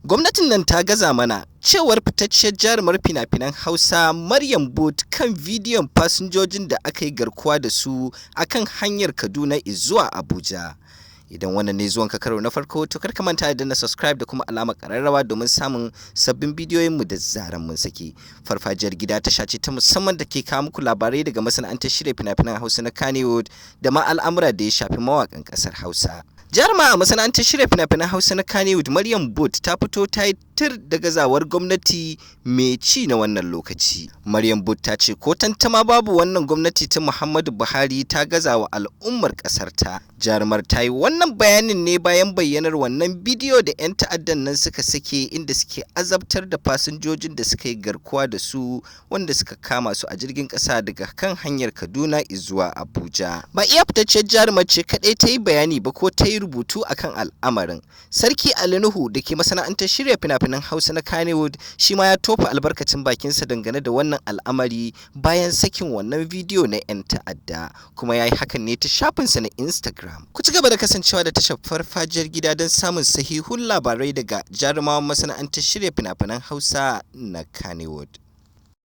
Gwamnatin nan ta gaza mana, cewar fitacciyar jarumar fina-finan Hausa Maryam kan bidiyon fasinjojin da aka yi garkuwa da su akan hanyar Kaduna zuwa Abuja. Idan wannan ne zuwanka karo na farko, to kar ka manta da danna subscribe da kuma alamar ƙararrawa domin samun sabbin bidiyoyinmu da zaran mun saki. Farfajiyar gida tasha ce ta musamman da ke kawo muku labarai daga masana'antar shirya fina-finan Hausa na Kannywood da ma al'amura da ya shafi mawaƙan ƙasar Hausa. Jaruma a masana'antar shirya fina-finan Hausa na Kannywood Maryam ta fito ta yi tir da gazawar gwamnati mai ci na wannan lokaci. Maryam ta ce ko tantama babu wannan gwamnati ta Muhammadu Buhari ta gaza wa al'ummar ƙasarta. Jarumar ta yi wannan bayanin ne bayan bayyanar wannan bidiyo da 'yan ta'addan nan suka sake inda suke azabtar da fasinjojin da suka yi garkuwa da su wanda suka kama su a jirgin ƙasa daga kan hanyar Kaduna zuwa Abuja. Ba iya fitacciyar jarumar ce kaɗai ta yi bayani ba ko ta yi rubutu akan al'amarin. Sarki Ali Nuhu da ke masana'antar shirya fina-finan Hausa na Kannywood shi ma ya tofa albarkacin bakinsa dangane da wannan al'amari bayan sakin wannan bidiyo na 'yan ta'adda, kuma ya yi hakan ne ta shafinsa na Instagram. Ku ci gaba da kasancewa da tashar Farfajiyar Gida don samun sahihun labarai daga jarumawan masana'antar shirya fina-finan Hausa na Kannywood.